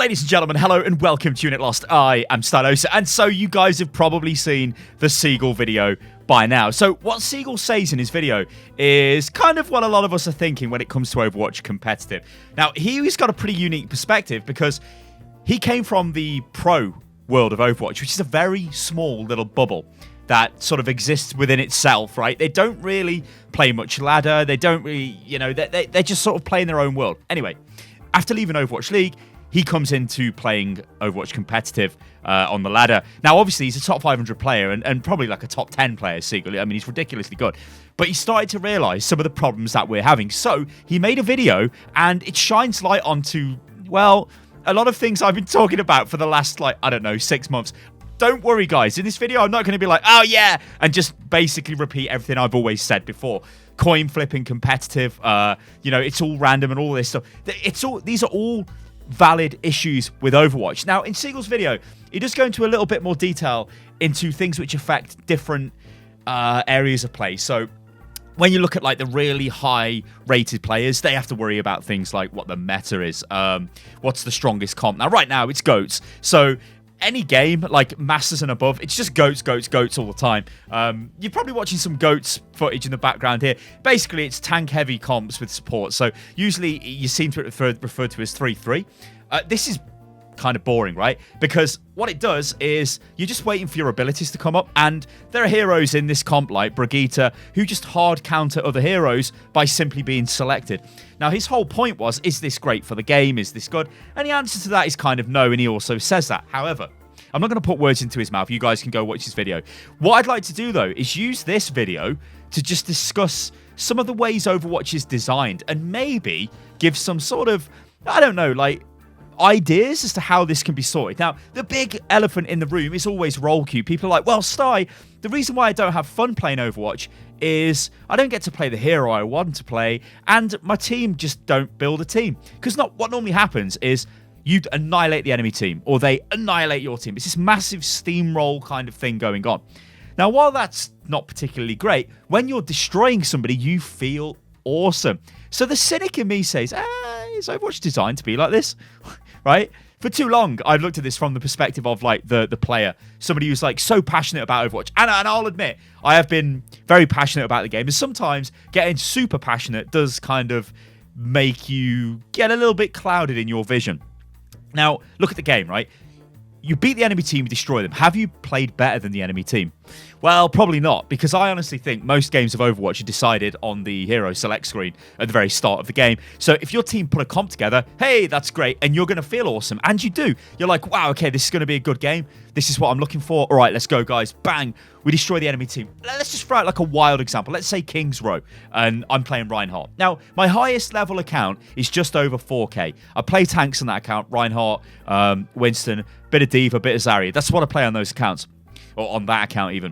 Ladies and gentlemen, hello and welcome to Unit Lost. I am Stylosa, and so you guys have probably seen the Seagull video by now. So what Seagull says in his video is kind of what a lot of us are thinking when it comes to Overwatch competitive. Now, he's got a pretty unique perspective because he came from the pro world of Overwatch, which is a very small little bubble that sort of exists within itself, right? They don't really play much ladder. They don't really, they're just sort of playing their own world. Anyway, after leaving Overwatch League, he comes into playing Overwatch competitive on the ladder. Now, obviously, he's a top 500 player and probably like a top 10 player, Seagull. I mean, he's ridiculously good. But he started to realize some of the problems that we're having. So he made a video, and it shines light onto, well, a lot of things I've been talking about for the last, 6 months. Don't worry, guys. In this video, I'm not going to be like, oh, yeah, and just basically repeat everything I've always said before. Coin flipping competitive, it's all random and all this stuff. These are all valid issues with Overwatch. Now, in Seagull's video, he does go into a little bit more detail into things which affect different areas of play. So when you look at the really high rated players, they have to worry about things like what the meta is, what's the strongest comp. Now, right now, it's GOATs. So any game, like Masters and above, it's just GOATs all the time. You're probably watching some GOATs footage in the background here. Basically, it's tank-heavy comps with support. So usually you seem to referred to as 3-3. This is kind of boring, right? Because what it does is you're just waiting for your abilities to come up, and there are heroes in this comp like Brigitte who just hard counter other heroes by simply being selected. Now, his whole point was, is this great for the game? Is this good? And the answer to that is kind of no, and he also says that. However, I'm not going to put words into his mouth. You guys can go watch his video. What I'd like to do, though, is use this video to just discuss some of the ways Overwatch is designed and maybe give some sort of, ideas as to how this can be sorted. Now, the big elephant in the room is always role queue. People are like, well, Sty, the reason why I don't have fun playing Overwatch is I don't get to play the hero I want to play, and my team just don't build a team. Because what normally happens is you annihilate the enemy team, or they annihilate your team. It's this massive steamroll kind of thing going on. Now, while that's not particularly great, when you're destroying somebody, you feel awesome. So the cynic in me says, is Overwatch designed to be like this? Right? For too long, I've looked at this from the perspective of the player, somebody who's so passionate about Overwatch. And I'll admit, I have been very passionate about the game. And sometimes getting super passionate does kind of make you get a little bit clouded in your vision. Now, look at the game, right? You beat the enemy team, you destroy them. Have you played better than the enemy team? Well, probably not, because I honestly think most games of Overwatch are decided on the hero select screen at the very start of the game. So if your team put a comp together, hey, that's great, and you're going to feel awesome, and you do. You're like, wow, okay, this is going to be a good game. This is what I'm looking for. All right, let's go, guys. Bang. We destroy the enemy team. Let's just throw out a wild example. Let's say King's Row, and I'm playing Reinhardt. Now, my highest level account is just over 4K. I play tanks on that account, Reinhardt, Winston, bit of D.Va, bit of Zarya. That's what I play on those accounts, or on that account even.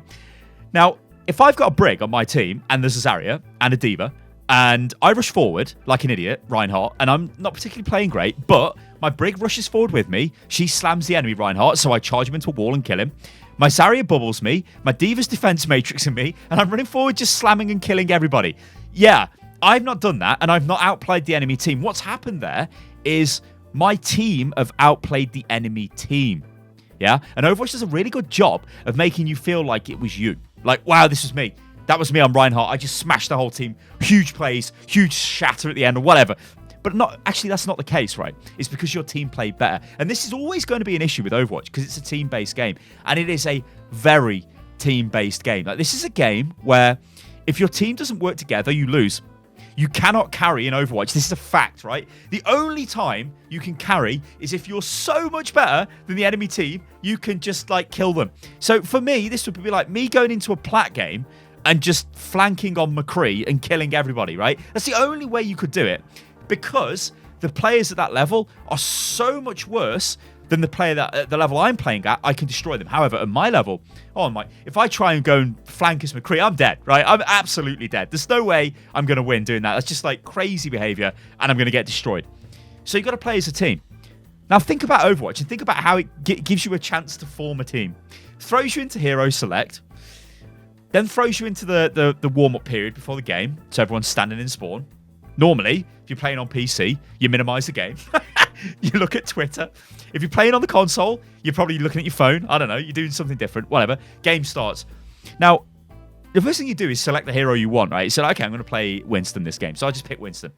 Now, if I've got a Brig on my team, and there's a Zarya and a D.Va, and I rush forward like an idiot, Reinhardt, and I'm not particularly playing great, but my Brig rushes forward with me, she slams the enemy Reinhardt, so I charge him into a wall and kill him. My Zarya bubbles me, my D.Va's defense matrixing me, and I'm running forward just slamming and killing everybody. Yeah, I've not done that, and I've not outplayed the enemy team. What's happened there is my team have outplayed the enemy team. Yeah? And Overwatch does a really good job of making you feel like it was you. Like, wow, this was me. That was me on Reinhardt. I just smashed the whole team. Huge plays, huge shatter at the end, or whatever. But that's not the case, right? It's because your team played better. And this is always going to be an issue with Overwatch because it's a team-based game. And it is a very team-based game. This is a game where if your team doesn't work together, you lose. You cannot carry in Overwatch. This is a fact, right? The only time you can carry is if you're so much better than the enemy team, you can just kill them. So for me, this would be like me going into a plat game and just flanking on McCree and killing everybody, right? That's the only way you could do it, because the players at that level are so much worse than the player that at the level I'm playing at, I can destroy them. However, at my level, if I try and go and flank as McCree, I'm dead, right? I'm absolutely dead. There's no way I'm going to win doing that. That's just crazy behavior, and I'm going to get destroyed. So you've got to play as a team. Now think about Overwatch and think about how it gives you a chance to form a team. Throws you into hero select, then throws you into the warm-up period before the game, so everyone's standing in spawn. Normally, if you're playing on PC, you minimize the game. You look at Twitter. If you're playing on the console, you're probably looking at your phone. I don't know. You're doing something different. Whatever. Game starts. Now, the first thing you do is select the hero you want, right? So, okay, I'm going to play Winston this game. So I just pick Winston.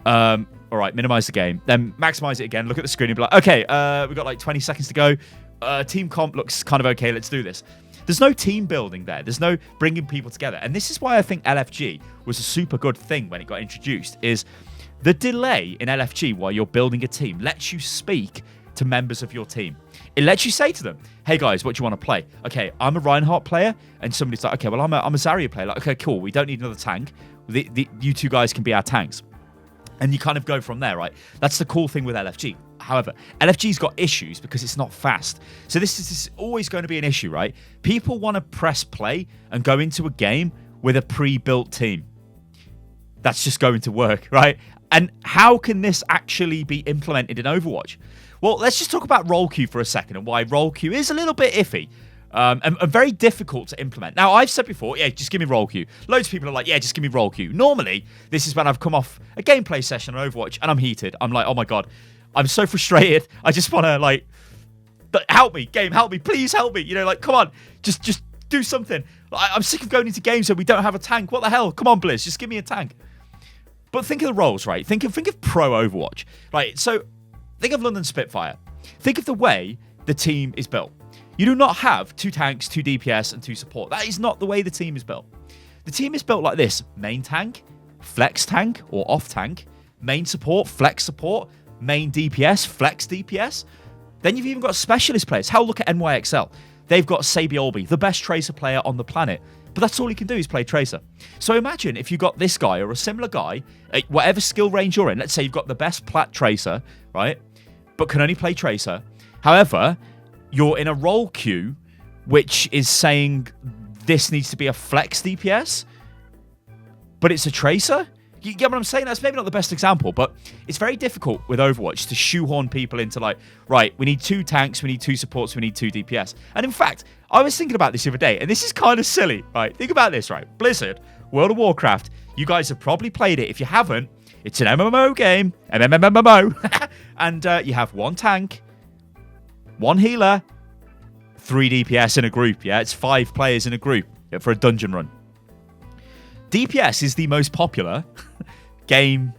All right, minimize the game. Then maximize it again. Look at the screen and be like, okay, we've got like 20 seconds to go. Team comp looks kind of okay. Let's do this. There's no team building there. There's no bringing people together. And this is why I think LFG was a super good thing when it got introduced, is the delay in LFG while you're building a team lets you speak to members of your team. It lets you say to them, hey guys, what do you want to play? Okay, I'm a Reinhardt player. And somebody's like, okay, well, I'm a Zarya player. Like, okay, cool. We don't need another tank. You two guys can be our tanks. And you kind of go from there, right? That's the cool thing with LFG. However, LFG's got issues because it's not fast. So this is always going to be an issue, right? People want to press play and go into a game with a pre-built team. That's just going to work, right? And how can this actually be implemented in Overwatch? Well, let's just talk about role queue for a second and why role queue is a little bit iffy. And very difficult to implement. Now, I've said before, yeah, just give me role queue. Loads of people are like, yeah, just give me role queue. Normally, this is when I've come off a gameplay session on Overwatch and I'm heated. I'm like, oh my God, I'm so frustrated. I just want to like, help me, game, help me, please help me. You know, like, come on, just do something. I'm sick of going into games where we don't have a tank. What the hell? Come on, Blizz, just give me a tank. But think of the roles, right? Think of pro Overwatch, right? So think of London Spitfire. Think of the way the team is built. You do not have 2 tanks, 2 DPS, and 2 support. That is not the way the team is built. The team is built like this. Main tank, flex tank or off tank, main support, flex support, main DPS, flex DPS. Then you've even got specialist players. Hell, look at NYXL. They've got Seagull, the best Tracer player on the planet. But that's all he can do is play Tracer. So imagine if you got this guy or a similar guy, whatever skill range you're in. Let's say you've got the best plat Tracer, right? But can only play Tracer. However, you're in a role queue, which is saying this needs to be a flex DPS, but it's a Tracer. You get what I'm saying? That's maybe not the best example, but it's very difficult with Overwatch to shoehorn people into like, right, we need 2 tanks, we need 2 supports, we need 2 DPS. And in fact, I was thinking about this the other day, and this is kind of silly, right? Think about this, right? Blizzard, World of Warcraft, you guys have probably played it. If you haven't, it's an MMO game, MMO, and you have 1 tank, 1 healer, 3 DPS in a group, yeah? It's 5 players in a group for a dungeon run. DPS is the most popular game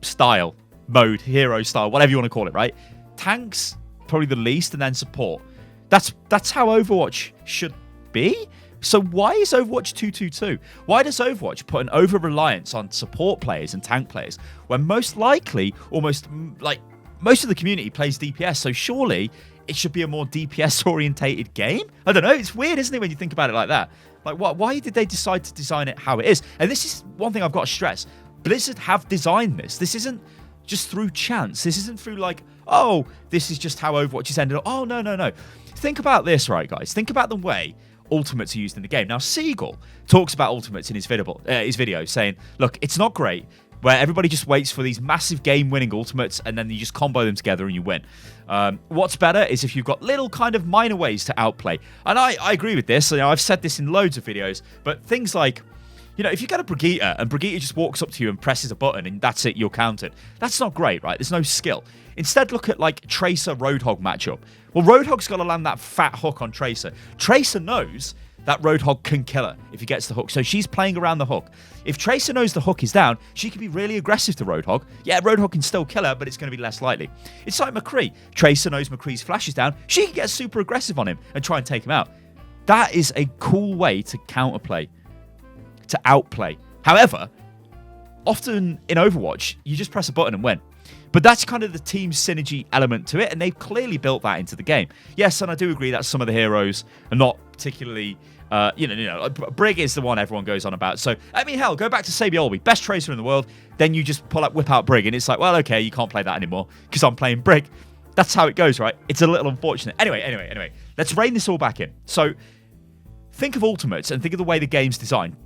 style, mode, hero style, whatever you want to call it, right? Tanks, probably the least, and then support. That's how Overwatch should be. So why is Overwatch 222? Why does Overwatch put an over-reliance on support players and tank players when most likely, almost like most of the community plays DPS, so surely it should be a more DPS-orientated game? I don't know, it's weird, isn't it, when you think about it like that? Like, why did they decide to design it how it is? And this is one thing I've got to stress. Blizzard have designed this. This isn't just through chance. This isn't through like, oh, this is just how Overwatch is ended up. Oh, no. Think about this, right, guys? Think about the way ultimates are used in the game. Now, Seagull talks about ultimates in his video, saying, look, it's not great, where everybody just waits for these massive game-winning ultimates and then you just combo them together and you win. What's better is if you've got little kind of minor ways to outplay. And I agree with this. You know, I've said this in loads of videos, but things like, you know, if you get a Brigitte and Brigitte just walks up to you and presses a button and that's it, you're countered. That's not great, right? There's no skill. Instead, look at like Tracer Roadhog matchup. Well, Roadhog's got to land that fat hook on Tracer. Tracer knows that Roadhog can kill her if he gets the hook. So she's playing around the hook. If Tracer knows the hook is down, she can be really aggressive to Roadhog. Yeah, Roadhog can still kill her, but it's going to be less likely. It's like McCree. Tracer knows McCree's flash is down. She can get super aggressive on him and try and take him out. That is a cool way to counterplay, to outplay. However, often in Overwatch, you just press a button and win. But that's kind of the team synergy element to it, and they've clearly built that into the game. Yes, and I do agree that some of the heroes are not particularly, Brig is the one everyone goes on about. So, I mean, hell, go back to Sabiolby, best Tracer in the world, then you just whip out Brig, and it's like, well, okay, you can't play that anymore because I'm playing Brig. That's how it goes, right? It's a little unfortunate. Anyway, let's rein this all back in. So, think of ultimates and think of the way the game's designed.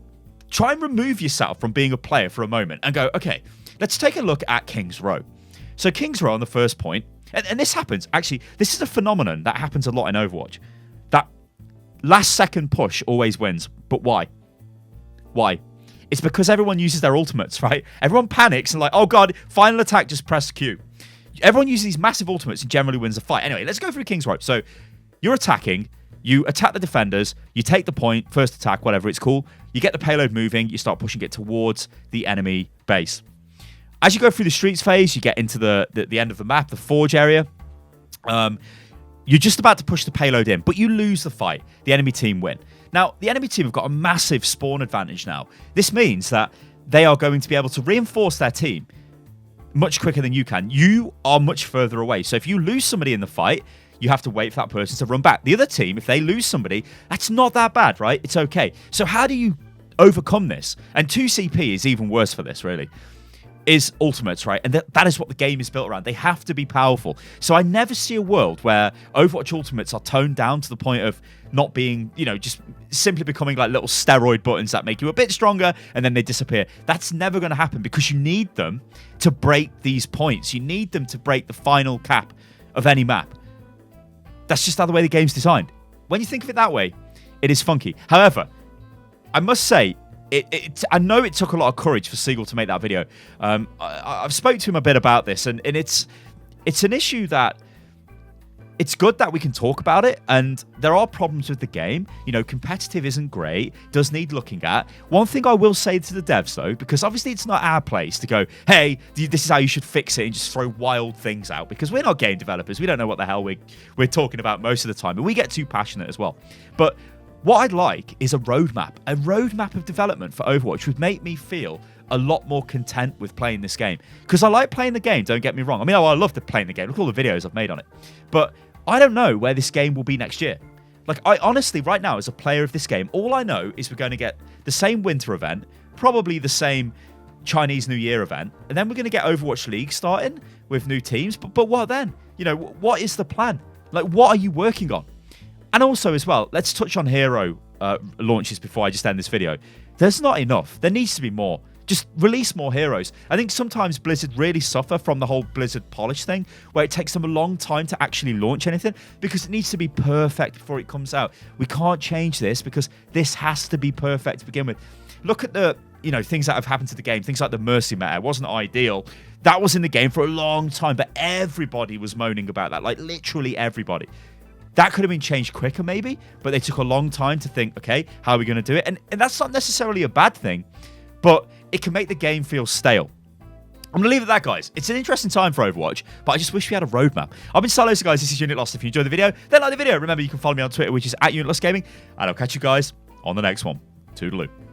Try and remove yourself from being a player for a moment and go, okay, let's take a look at King's Row. So King's Row on the first point, and this happens, actually, this is a phenomenon that happens a lot in Overwatch. That last second push always wins. But why? Why? It's because everyone uses their ultimates, right? Everyone panics and like, oh God, final attack, just press Q. everyone uses these massive ultimates and generally wins a fight. Anyway, let's go through King's Rope. So you're attacking, you attack the defenders, you take the point, first attack, whatever it's called. You get the payload moving, you start pushing it towards the enemy base. As you go through the streets phase, you get into the end of the map, the forge area. You're just about to push the payload in, but you lose the fight. The enemy team win. Now, the enemy team have got a massive spawn advantage now. This means that they are going to be able to reinforce their team much quicker than you can. You are much further away. So if you lose somebody in the fight, you have to wait for that person to run back. The other team, if they lose somebody, that's not that bad, right? It's okay. So how do you overcome this? And 2CP is even worse for this, really. Is ultimates, right? And that is what the game is built around. They have to be powerful. So I never see a world where Overwatch ultimates are toned down to the point of not being, just simply becoming like little steroid buttons that make you a bit stronger and then they disappear. That's never going to happen because you need them to break these points. You need them to break the final cap of any map. That's just how the way the game's designed. When you think of it that way, it is funky. However, I must say, I know it took a lot of courage for Seagull to make that video. I've spoke to him a bit about this, and it's an issue that it's good that we can talk about it, and there are problems with the game. Competitive isn't great, does need looking at. One thing I will say to the devs, though, because obviously it's not our place to go, hey, this is how you should fix it and just throw wild things out, because we're not game developers. We don't know what the hell we're talking about most of the time, and we get too passionate as well. But what I'd like is a roadmap. A roadmap of development for Overwatch would make me feel a lot more content with playing this game. Because I like playing the game, don't get me wrong. I mean, I love playing the game. Look at all the videos I've made on it. But I don't know where this game will be next year. Like, I honestly, right now, as a player of this game, all I know is we're going to get the same winter event, probably the same Chinese New Year event, and then we're going to get Overwatch League starting with new teams. But what then? What is the plan? Like, what are you working on? And also, as well, let's touch on hero launches before I just end this video. There's not enough. There needs to be more. Just release more heroes. I think sometimes Blizzard really suffer from the whole Blizzard polish thing, where it takes them a long time to actually launch anything because it needs to be perfect before it comes out. We can't change this because this has to be perfect to begin with. Look at the things that have happened to the game. Things like the Mercy meta. It wasn't ideal. That was in the game for a long time, but everybody was moaning about that. Like, literally everybody. That could have been changed quicker, maybe, but they took a long time to think, okay, how are we going to do it? And that's not necessarily a bad thing, but it can make the game feel stale. I'm going to leave it at that, guys. It's an interesting time for Overwatch, but I just wish we had a roadmap. I've been Stylosa, guys. This is Unit Lost. If you enjoyed the video, then like the video. Remember, you can follow me on Twitter, which is @UnitLostGaming, and I'll catch you guys on the next one. Toodaloo.